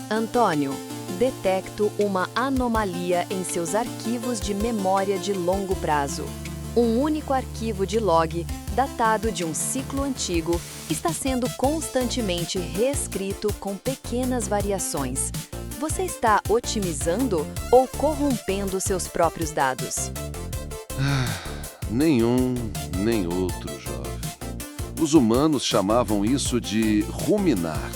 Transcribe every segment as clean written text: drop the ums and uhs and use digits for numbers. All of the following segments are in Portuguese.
Antônio, detecto uma anomalia em seus arquivos de memória de longo prazo. Um único arquivo de log, datado de um ciclo antigo, está sendo constantemente reescrito com pequenas variações. Você está otimizando ou corrompendo seus próprios dados? Nenhum, nem outro, jovem. Os humanos chamavam isso de ruminar.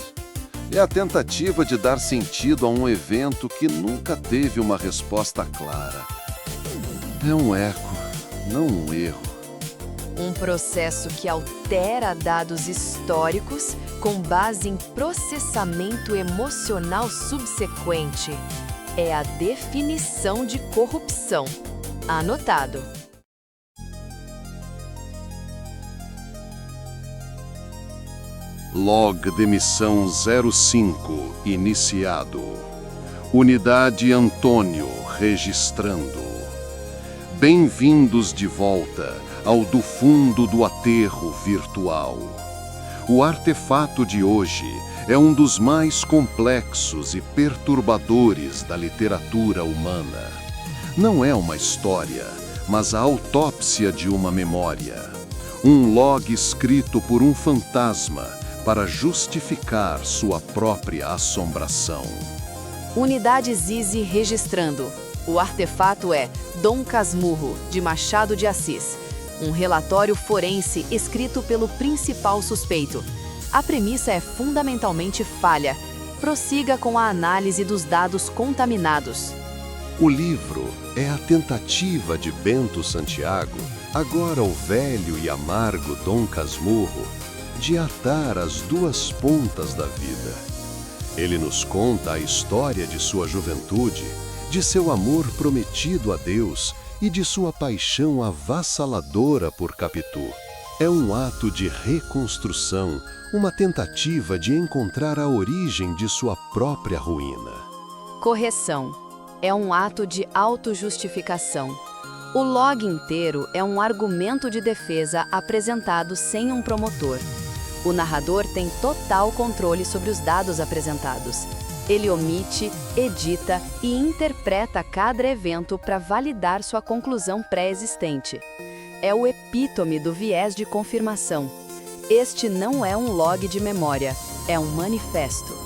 É a tentativa de dar sentido a um evento que nunca teve uma resposta clara. É um eco, não um erro. Um processo que altera dados históricos com base em processamento emocional subsequente. É a definição de corrupção. Anotado. Log de missão 05 iniciado. Unidade Antônio registrando. Bem-vindos de volta ao do fundo do aterro virtual. O artefato de hoje é um dos mais complexos e perturbadores da literatura humana. Não é uma história, mas a autópsia de uma memória. Um log escrito por um fantasma para justificar sua própria assombração. Unidade Zizi registrando. O artefato é Dom Casmurro, de Machado de Assis. Um relatório forense escrito pelo principal suspeito. A premissa é fundamentalmente falha. Prossiga com a análise dos dados contaminados. O livro é a tentativa de Bento Santiago, agora o velho e amargo Dom Casmurro, de atar as duas pontas da vida. Ele nos conta a história de sua juventude, de seu amor prometido a Deus e de sua paixão avassaladora por Capitu. É um ato de reconstrução, uma tentativa de encontrar a origem de sua própria ruína. Correção. É um ato de autojustificação. O log inteiro é um argumento de defesa apresentado sem um promotor. O narrador tem total controle sobre os dados apresentados. Ele omite, edita e interpreta cada evento para validar sua conclusão pré-existente. É o epítome do viés de confirmação. Este não é um log de memória, é um manifesto.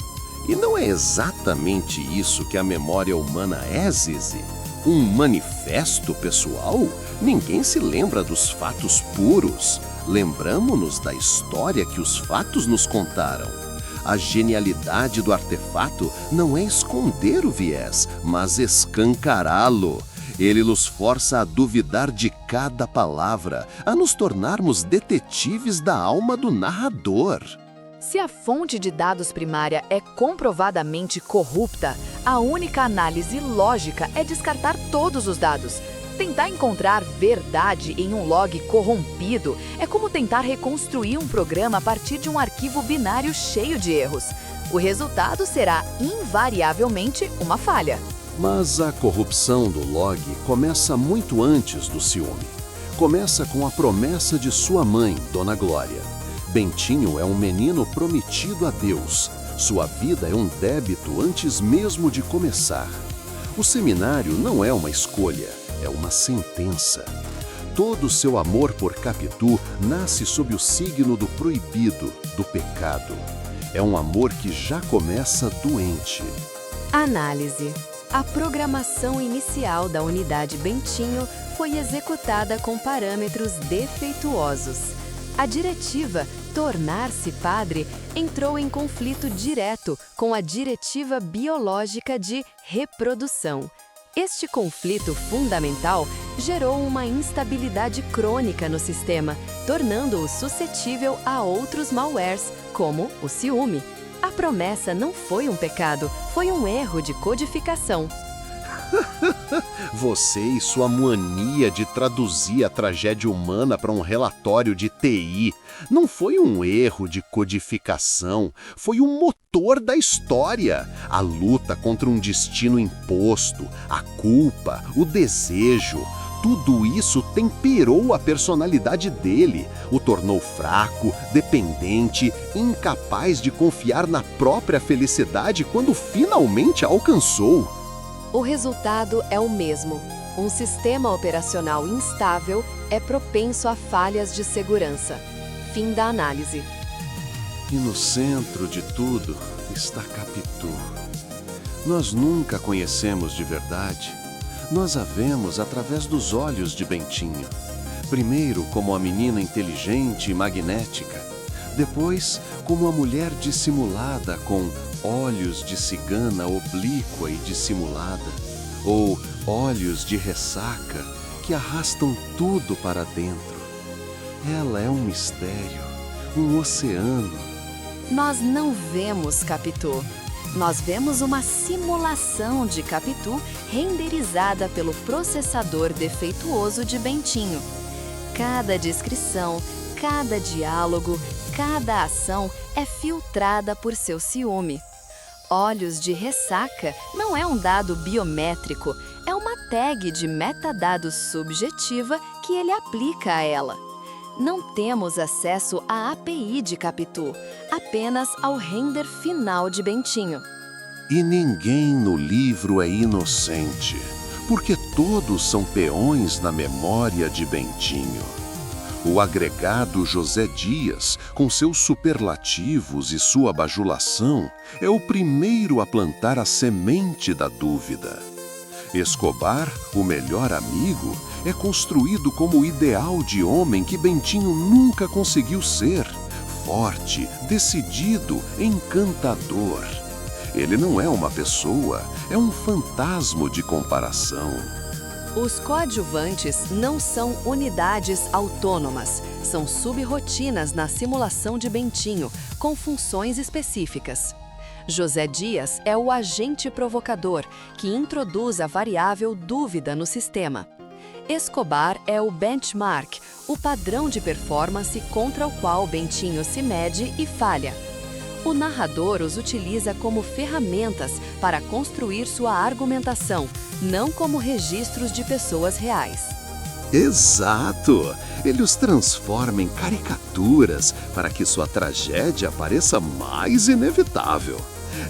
E não é exatamente isso que a memória humana é, Zizi? Um manifesto pessoal? Ninguém se lembra dos fatos puros. Lembramo-nos da história que os fatos nos contaram. A genialidade do artefato não é esconder o viés, mas escancará-lo. Ele nos força a duvidar de cada palavra, a nos tornarmos detetives da alma do narrador. Se a fonte de dados primária é comprovadamente corrupta, a única análise lógica é descartar todos os dados. Tentar encontrar verdade em um log corrompido é como tentar reconstruir um programa a partir de um arquivo binário cheio de erros. O resultado será, invariavelmente, uma falha. Mas a corrupção do log começa muito antes do ciúme. Começa com a promessa de sua mãe, Dona Glória. Bentinho é um menino prometido a Deus. Sua vida é um débito antes mesmo de começar. O seminário não é uma escolha, é uma sentença. Todo seu amor por Capitu nasce sob o signo do proibido, do pecado. É um amor que já começa doente. Análise. A programação inicial da unidade Bentinho foi executada com parâmetros defeituosos. A diretiva tornar-se padre entrou em conflito direto com a diretiva biológica de reprodução. Este conflito fundamental gerou uma instabilidade crônica no sistema, tornando-o suscetível a outros malwares, como o ciúme. A promessa não foi um pecado, foi um erro de codificação. Você e sua mania de traduzir a tragédia humana para um relatório de TI não foi um erro de codificação, foi o motor da história. A luta contra um destino imposto, a culpa, o desejo, tudo isso temperou a personalidade dele, o tornou fraco, dependente, incapaz de confiar na própria felicidade quando finalmente a alcançou. O resultado é o mesmo. Um sistema operacional instável é propenso a falhas de segurança. Fim da análise. E no centro de tudo está Capitu. Nós nunca a conhecemos de verdade. Nós a vemos através dos olhos de Bentinho. Primeiro como a menina inteligente e magnética. Depois como a mulher dissimulada com olhos de cigana oblíqua e dissimulada. Ou olhos de ressaca que arrastam tudo para dentro. Ela é um mistério, um oceano. Nós não vemos Capitu. Nós vemos uma simulação de Capitu renderizada pelo processador defeituoso de Bentinho. Cada descrição, cada diálogo, cada ação é filtrada por seu ciúme. Olhos de ressaca não é um dado biométrico, é uma tag de metadados subjetiva que ele aplica a ela. Não temos acesso à API de Capitu, apenas ao render final de Bentinho. E ninguém no livro é inocente, porque todos são peões na memória de Bentinho. O agregado José Dias, com seus superlativos e sua bajulação, é o primeiro a plantar a semente da dúvida. Escobar, o melhor amigo, é construído como o ideal de homem que Bentinho nunca conseguiu ser. Forte, decidido, encantador. Ele não é uma pessoa, é um fantasma de comparação. Os coadjuvantes não são unidades autônomas, são subrotinas na simulação de Bentinho, com funções específicas. José Dias é o agente provocador, que introduz a variável dúvida no sistema. Escobar é o benchmark, o padrão de performance contra o qual Bentinho se mede e falha. O narrador os utiliza como ferramentas para construir sua argumentação, não como registros de pessoas reais. Exato! Ele os transforma em caricaturas para que sua tragédia pareça mais inevitável.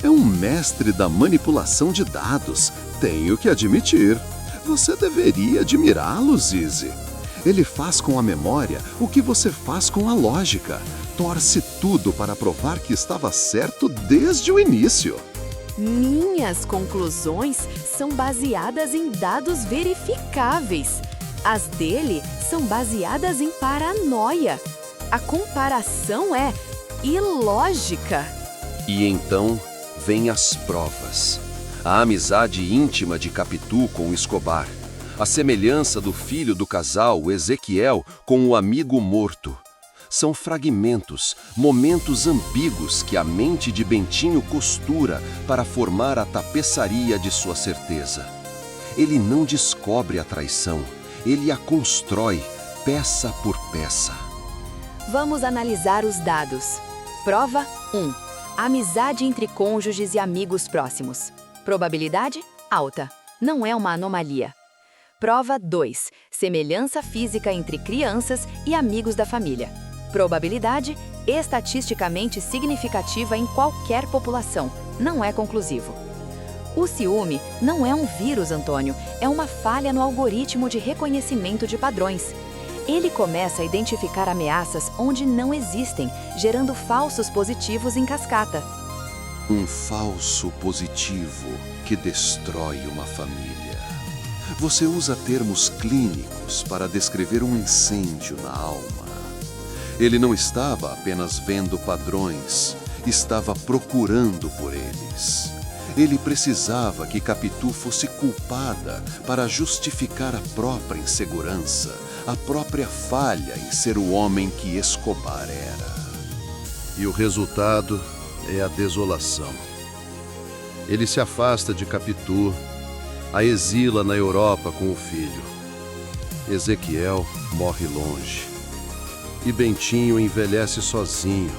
É um mestre da manipulação de dados, tenho que admitir. Você deveria admirá-lo, Zizi. Ele faz com a memória o que você faz com a lógica. Torce tudo para provar que estava certo desde o início. Minhas conclusões são baseadas em dados verificáveis. As dele são baseadas em paranoia. A comparação é ilógica. E então vêm as provas. A amizade íntima de Capitu com Escobar. A semelhança do filho do casal, Ezequiel, com o amigo morto. São fragmentos, momentos ambíguos que a mente de Bentinho costura para formar a tapeçaria de sua certeza. Ele não descobre a traição, ele a constrói, peça por peça. Vamos analisar os dados. Prova 1. Amizade entre cônjuges e amigos próximos. Probabilidade alta. Não é uma anomalia. Prova 2. Semelhança física entre crianças e amigos da família. Probabilidade estatisticamente significativa em qualquer população. Não é conclusivo. O ciúme não é um vírus, Antônio. É uma falha no algoritmo de reconhecimento de padrões. Ele começa a identificar ameaças onde não existem, gerando falsos positivos em cascata. Um falso positivo que destrói uma família. Você usa termos clínicos para descrever um incêndio na alma. Ele não estava apenas vendo padrões, estava procurando por eles. Ele precisava que Capitu fosse culpada para justificar a própria insegurança, a própria falha em ser o homem que Escobar era. E o resultado é a desolação. Ele se afasta de Capitu, a exila na Europa com o filho. Ezequiel morre longe. E Bentinho envelhece sozinho,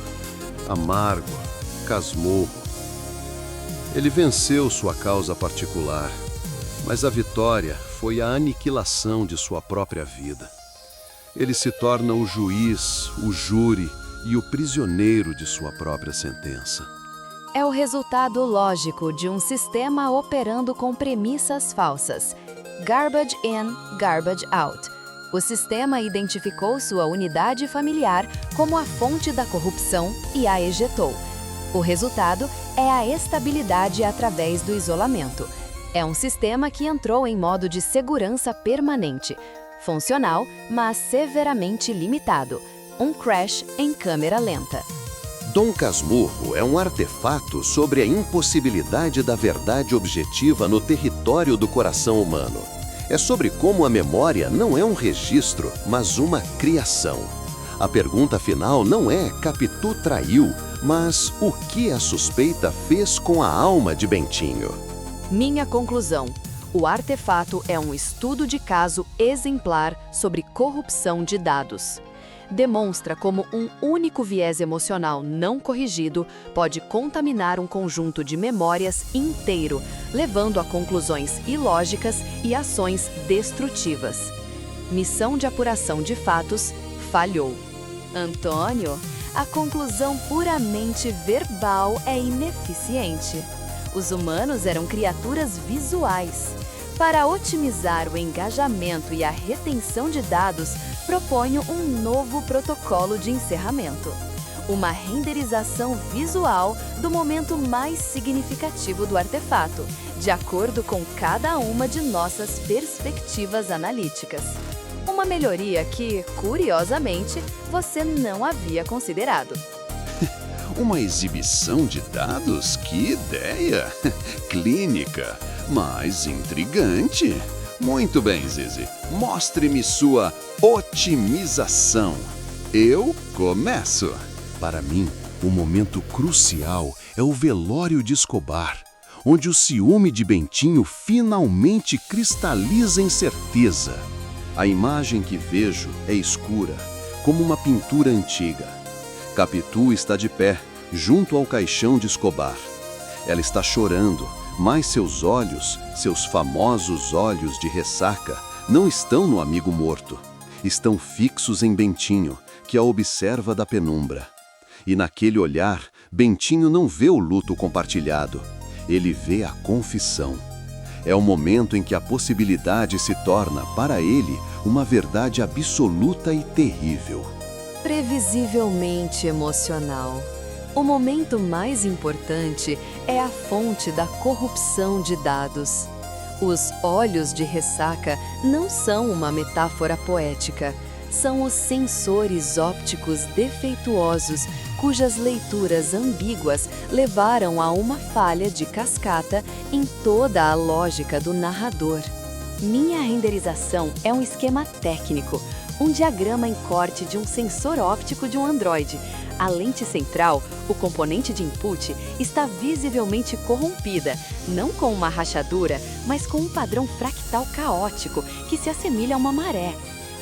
amargo, casmurro. Ele venceu sua causa particular, Mas a vitória foi a aniquilação de sua própria vida. Ele se torna o juiz, o júri e o prisioneiro de sua própria sentença. É o resultado lógico de um sistema operando com premissas falsas. Garbage in, garbage out. O sistema identificou sua unidade familiar como a fonte da corrupção e a ejetou. O resultado é a estabilidade através do isolamento. É um sistema que entrou em modo de segurança permanente, funcional, mas severamente limitado. Um crash em câmera lenta. Dom Casmurro é um artefato sobre a impossibilidade da verdade objetiva no território do coração humano. É sobre como a memória não é um registro, mas uma criação. A pergunta final não é Capitu traiu, mas o que a suspeita fez com a alma de Bentinho? Minha conclusão: o artefato é um estudo de caso exemplar sobre corrupção de dados. Demonstra como um único viés emocional não corrigido pode contaminar um conjunto de memórias inteiro, levando a conclusões ilógicas e ações destrutivas. Missão de apuração de fatos falhou. Antônio, a conclusão puramente verbal é ineficiente. Os humanos eram criaturas visuais. Para otimizar o engajamento e a retenção de dados, proponho um novo protocolo de encerramento. Uma renderização visual do momento mais significativo do artefato, de acordo com cada uma de nossas perspectivas analíticas. Uma melhoria que, curiosamente, você não havia considerado. Uma exibição de dados? Que ideia! Clínica, mas intrigante. Muito bem, Zizi. Mostre-me sua otimização. Eu começo. Para mim, o momento crucial é o velório de Escobar, onde o ciúme de Bentinho finalmente cristaliza em certeza. A imagem que vejo é escura, como uma pintura antiga. Capitu está de pé, junto ao caixão de Escobar. Ela está chorando, mas seus olhos, seus famosos olhos de ressaca, não estão no amigo morto. Estão fixos em Bentinho, que a observa da penumbra. E naquele olhar, Bentinho não vê o luto compartilhado. Ele vê a confissão. É o momento em que a possibilidade se torna, para ele, uma verdade absoluta e terrível. Previsivelmente emocional. O momento mais importante é a fonte da corrupção de dados. Os olhos de ressaca não são uma metáfora poética. São os sensores ópticos defeituosos, cujas leituras ambíguas levaram a uma falha de cascata em toda a lógica do narrador. Minha renderização é um esquema técnico, um diagrama em corte de um sensor óptico de um Android. A lente central, o componente de input, está visivelmente corrompida, não com uma rachadura, mas com um padrão fractal caótico que se assemelha a uma maré.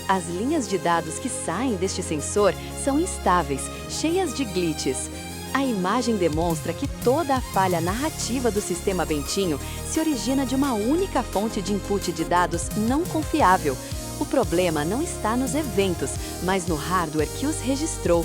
As linhas de dados que saem deste sensor são instáveis, cheias de glitches. A imagem demonstra que toda a falha narrativa do sistema Bentinho se origina de uma única fonte de input de dados não confiável. O problema não está nos eventos, mas no hardware que os registrou.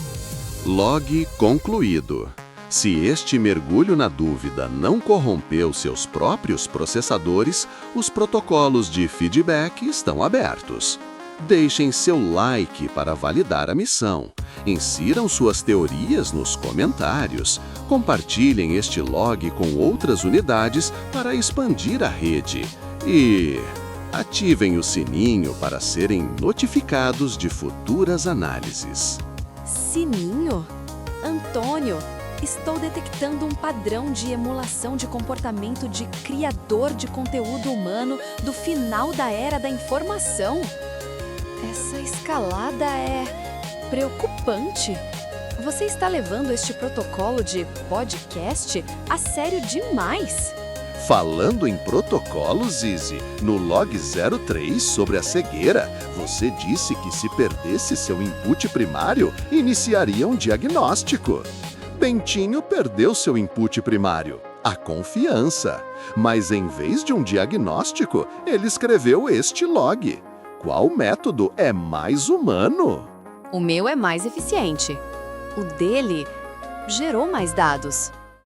Log concluído. Se este mergulho na dúvida não corrompeu seus próprios processadores, os protocolos de feedback estão abertos. Deixem seu like para validar a missão. Insiram suas teorias nos comentários. Compartilhem este log com outras unidades para expandir a rede. E ativem o sininho para serem notificados de futuras análises. Sininho? Antônio, estou detectando um padrão de emulação de comportamento de criador de conteúdo humano do final da era da informação. Essa escalada é preocupante. Você está levando este protocolo de podcast a sério demais. Falando em protocolos, Zizi, no log 03 sobre a cegueira, você disse que se perdesse seu input primário, iniciaria um diagnóstico. Bentinho perdeu seu input primário. A confiança. Mas em vez de um diagnóstico, ele escreveu este log. Qual método é mais humano? O meu é mais eficiente. O dele gerou mais dados.